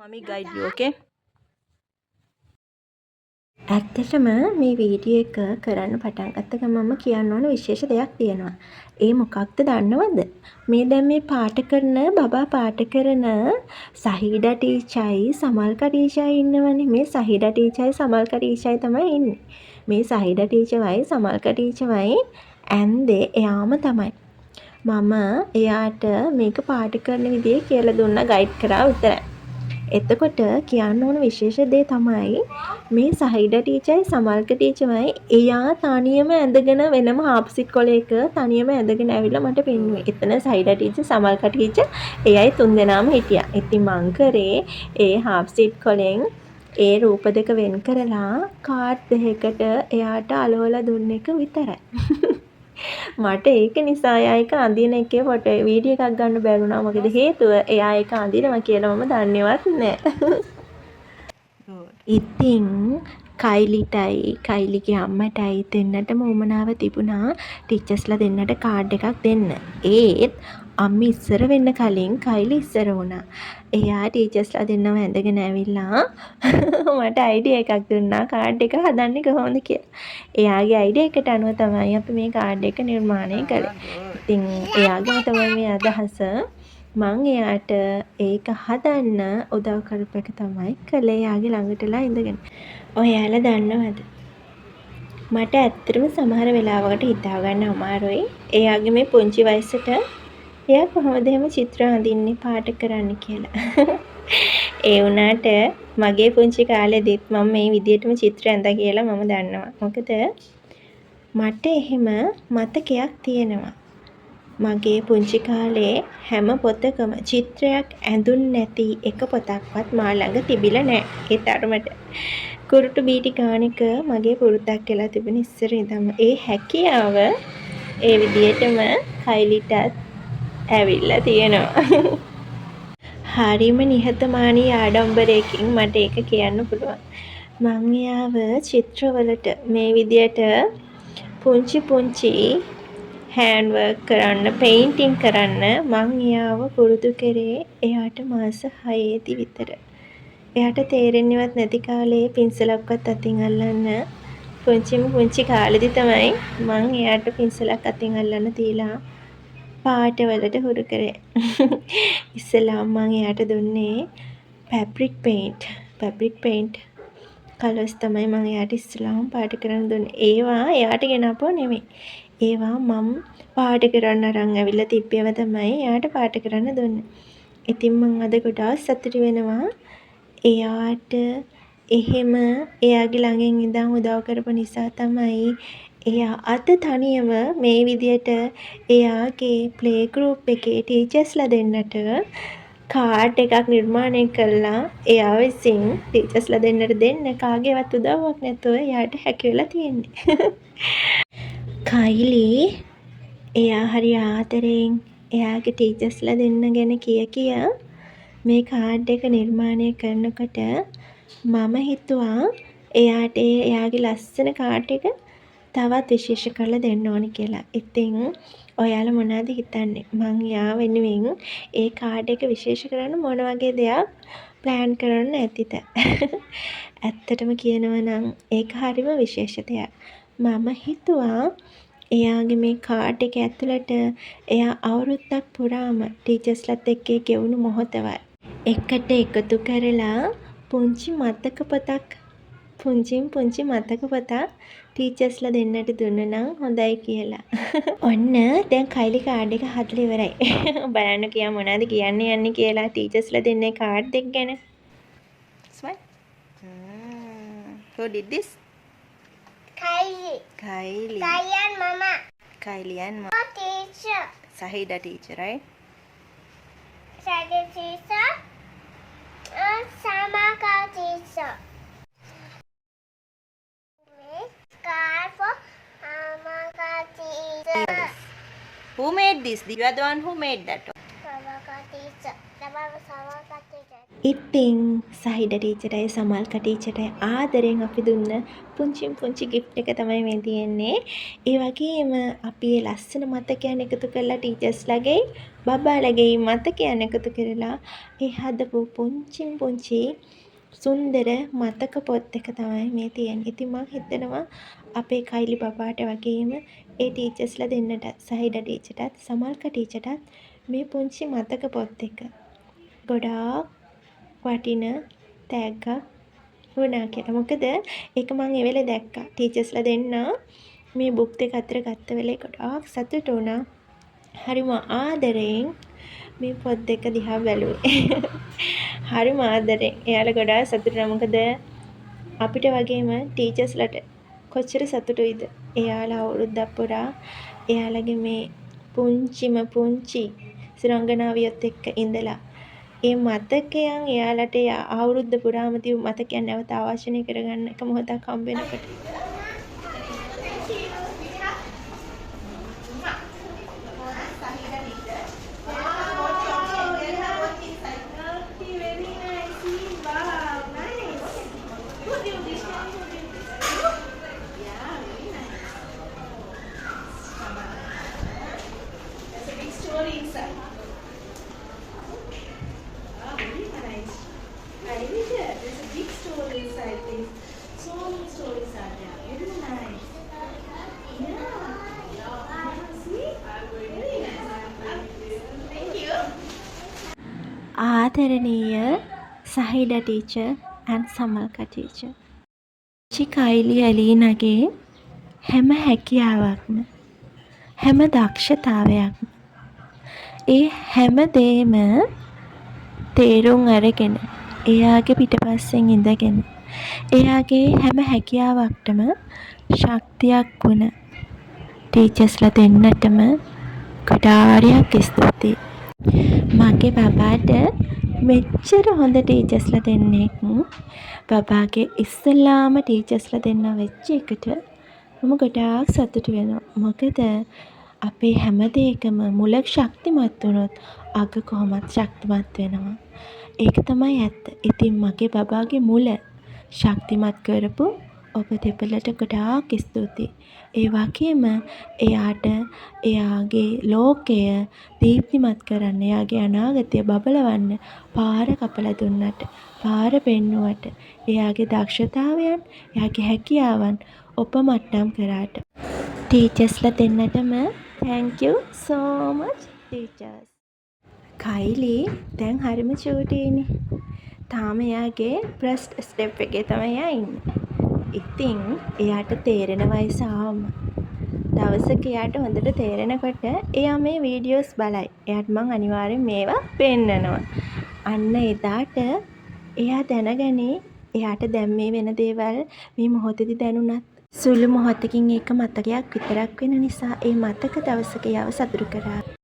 Mommy guide you, okay? ඇත්තටම මේ video එක කරන්න පටන් ගත්ත ගමන්ම කියන්න ඕන විශේෂ දෙයක් තියෙනවා. ඒ මොකක්ද දන්නවද? මේ දැන් මේ පාට කරන බබා පාට කරන සහීඩා ටීචර්යි සමල්කා ටීචර්යි ඉන්නවනේ. මේ සහීඩා ටීචර්යි සමල්කා ටීචර්යි තමයි ඉන්නේ. මේ සහීඩා ටීචර්වයි සමල්කා ටීචර්වයි ඇන්දේ එයාම තමයි. මම එයාට මේක පාට කරන විදිය කියලා දුන්නා, ගයිඩ් කරා විතරයි. එතකොට කියන්න ඕන විශේෂ දේ තමයි මේ සහීඩා ටීචර්යි සමල්ක ටීචර්යි එයා තනියම ඇඳගෙන වෙනම හාෆ් සිට් කොලයක තනියම ඇඳගෙන ඇවිල්ලා මට පෙන්නුවේ. එතන සහීඩා ටීචර් සමල්ක ටීචර් එයයි තුන්දෙනාම හිටියා. ඉතින් මං කරේ ඒ හාෆ් සිට් කොලෙන් ඒ රූප දෙක වෙන් කරලා කාඩ් දෙකකට එයාට අලවලා දුන්න එක විතරයි. මට ඒක නිසා එයා එක අඳින එකේ ෆොටෝ වීඩියෝ එකක් ගන්න බැරුණා. මොකද හේතුව එයා ඒක අඳිනවා කියලා මම දන්නේවත් නැහැ. ඉතින් කයිලිගේ අම්මටයි දෙන්නටම උවමනාව තිබුණා ටීචර්ස්ලා දෙන්නට කාඩ් එකක් දෙන්න. ඒත් අම්මි ඉස්සර වෙන්න කලින් කයිලි ඉස්සර වුණා. එයා ටීචර්ස්ලා දෙන්නව ඇඳගෙන ඇවිල්ලා මට අයිඩියා එකක් දුන්නා කාඩ් එක හදන්නේ කොහොමද කියලා. එයාගේ අයිඩියා එකට අනුව තමයි අපි මේ කාඩ් එක නිර්මාණය කළේ. ඉතින් එයාගේම තමයි මේ අදහස. මං එයාට ඒක හදන්න උදව් කරපු එක තමයි කළේ එයාගේ ළඟටලා ඉඳගෙන. ඔයාලා දන්නවද? මට ඇත්තටම සමහර වෙලාවකට හිතා ගන්න අමාරුයි. එයාගේ මේ පුංචි වයසට එයා කොහොමද එහෙම චිත්‍ර අඳින්නේ පාට කරන්න කියලා. ඒ වුණාට මගේ පුංචි කාලෙදිත් මම මේ විදිහටම චිත්‍ර ඇඳා කියලා මම දන්නවා. මොකද මට එහෙම මතකයක් තියෙනවා. මගේ පුංචි කාලේ හැම පොතකම චිත්‍රයක් ඇඳුන් නැති එක පොතක්වත් මා ළඟ තිබිලා නැහැ. ඒ තරමට කුරුටු බීටි ගාන එක මගේ පුරුද්දක් කියලා තිබුණ ඉස්සර ඉඳන්ම. ඒ හැකියාව ඒ විදිහටම කයිලිටත් ඇවිල්ලා තියෙනවා. හරිම නිහතමානී ආඩම්බරයකින් මට ඒක කියන්න පුළුවන්. මං එයාව චිත්‍රවලට මේ විදිහට පුංචි හෑන්ඩ් වර්ක් කරන්න, පේන්ටිං කරන්න මං එයාව පුරුදු කරේ එයාට මාස 6ේදී විතර. එයාට තේරෙන්නේවත් නැති කාලේ පින්සලක්වත් අතින් අල්ලන්න පුංචි කාලෙදි තමයි මං එයාට පින්සලක් අතින් අල්ලන්න තියලා පාටවලට හුරු කරේ. ඉස්සෙල්ලාම මං එයාට දුන්නේ ෆැබ්‍රික් පේන්ට් කලර්ස් තමයි මං එයාට ඉස්සෙල්ලාම පාට කරන්න දුන්නේ. ඒවා එයාට ගෙනපුවා නෙමෙයි. ඒවා මම පාට කරන්න අරන් ඇවිල්ලා තිබ්බේව තමයි එයාට පාට කරන්න දුන්නේ. ඉතින් මං අද ගොඩාක් සතුටු වෙනවා එයාට එහෙම එයාගේ ළඟින් ඉඳන් උදව් කරපු නිසා තමයි එයා අද තනියම මේ විදියට එයාගේ ප්ලේ ගෲප් එකේ ටීචර්ස්ලා දෙන්නට කාඩ් එකක් නිර්මාණය කළා. එයා විසින් ටීචර්ස්ලා දෙන්නට දෙන්න කාගේවත් උදව්වක් නැතුව එයාට හැකි වෙලා තියෙන්නේ. කයිලි එයා හරි ආදරෙන් එයාගේ ටීචර්ස්ලා දෙන්න ගැන කිය මේ කාඩ් එක නිර්මාණය කරනකොට මම හිතුවා එයාට එයාගේ ලස්සන කාඩ් එක තවත් විශේෂ කරලා දෙන්න ඕනි කියලා. ඉතින් ඔයාලා මොනවද හිතන්නේ? මං එයා වෙනුවෙන් ඒ කාඩ් එක විශේෂ කරන්න මොන වගේ දෙයක් ප්ලෑන් කරන්න ඇතිද? ඇත්තටම කියනවා නම් ඒක හරිම විශේෂ දෙයක්. මම හිතුවා එයාගේ මේ කාඩ් එක ඇතුළට එයා අවුරුද්දක් පුරාම ටීචර්ස්ලත් එක්ක ගෙවුණු මොහොතවල් එකට එකතු කරලා පුංචි මතක පොතක් ටීචර්ස්ලා දෙන්නට දුන්නා නම් හොඳයි කියලා. ඔන්න දැන් කයිලි කාඩ් එක හදලා ඉවරයි. බලන්න කියා මොනවද කියන්න යන්නේ කියලා ටීචර්ස්ලා දෙන්නේ කාඩ් දෙක ගැන. Smile. Who did this? Kylie. Kylie. Kylie and Mama. Kylie and Oh, teacher. Sahida teacher, right? Second teacher. Samaka teacher. Scarf for Samaka teacher. Who made this? You are the one who made that. Samaka teacher. තමයි සමල් කට්ටියට. ඉතින් සහිඩ ටීචර්ටයි සමල්ක ටීචර්ටයි ආදරෙන් අපි දුන්න පුංචි gift එක තමයි මේ තියෙන්නේ. ඒ වගේම අපි ඒ ලස්සන මතකයන් එකතු කරලා ටීචර්ස්ලාගේ බබාලගේ මතකයන් එකතු කරලා ඒ හදපු පුංචි සුන්දර මතක පොත් එක තමයි මේ තියෙන්නේ. ඉතින් මම හිතනවා අපේ කයිලි බබාට වගේම ඒ ටීචර්ස්ලා දෙන්නට සහිඩ ටීචර්ටත් සමල්ක ටීචර්ටත් මේ පුංචි මතක පොත් එක ගොඩාක් වටින තෑග්ගක් වුණා කියලා. මොකද ඒක මම ඒ වෙලේ දැක්කා. ටීචර්ස්ලා දෙන්න මේ බුක් දෙක අතර ගත්ත වෙලේ ගොඩාක් සතුටු වුණා. හරිම ආදරෙන් මේ පොත් දෙක දිහා බැලුවේ. හරිම ආදරෙන්. එයාලා ගොඩාක් සතුටු වුණා. මොකද අපිට වගේම ටීචර්ස්ලාට කොච්චර සතුටුයිද? එයාලා අවුරුද්දක් පුරා එයාලගේ මේ පුංචි සුරංගනාවියත් එක්ක ඉඳලා ඒ මතකයන් එයාලට අවුරුද්ද පුරාම තිබු මතකයන් නැවත ආවර්ජනය කරගන්න එක මොහොතක් හම්බ වෙනකොට ආදරණීය සහිඩ ටීචර් and සමල්ක ටීචර්. කයිලි ඇලීනගේ හැම හැකියාවක්ම හැම දක්ෂතාවයක්ම ඒ හැම දෙයම තේරුම් අරගෙන එයාගේ පිටපස්සෙන් ඉඳගෙන එයාගේ හැම හැකියාවක්ටම ශක්තියක් වුණ ටීචර්ස්ලා දෙන්නටම ගොඩාරියක් ස්තුතියි. මගේ බබාට මෙච්චර හොඳ ටීචර්ස්ලා දෙන්නෙක් බබාගේ ඉස්සෙල්ලාම ටීචර්ස්ලා දෙන්න වෙච්ච එකට මම ගොඩාක් සතුටු වෙනවා. මොකද අපේ හැම දෙයකම මුල ශක්තිමත් වුණොත් අග කොහොමත් ශක්තිමත් වෙනවා. ඒක තමයි ඇත්ත. ඉතින් මගේ බබාගේ මුල ශක්තිමත් කරපු ඔබ දෙපළට ගොඩාක් ස්තුතියි. ඒ වගේම එයාට එයාගේ ලෝකය දීප්තිමත් කරන්න, එයාගේ අනාගතය බබලවන්න පාර කපලා දුන්නට, පාර පෙන්නුවට, එයාගේ දක්ෂතාවයන්, එයාගේ හැකියාවන් ඔපමට්ටම් කරාට ටීචර්ස්ලා දෙන්නටම thank you so much teachers. Kylie දැන් හරිම චූටිනේ. තාම එයාගේ first step එකේ තමයි එයා ඉන්නේ. ඉතින් එයාට තේරෙන වයස ආවම දවසක එයාට හොඳට තේරෙනකොට එයා මේ වීඩියෝස් බලයි. එයාට මං අනිවාර්යෙන් මේවා පෙන්නනවා. අන්න එදාට එයා දැනගනි එයාට දැන් මේ වෙන දේවල් මේ මොහොතේදී දැනුණත් සුළු මොහොතකින් ඒක මතකයක් විතරක් වෙන නිසා ඒ මතක දවසක එයාව සතුටු කරා.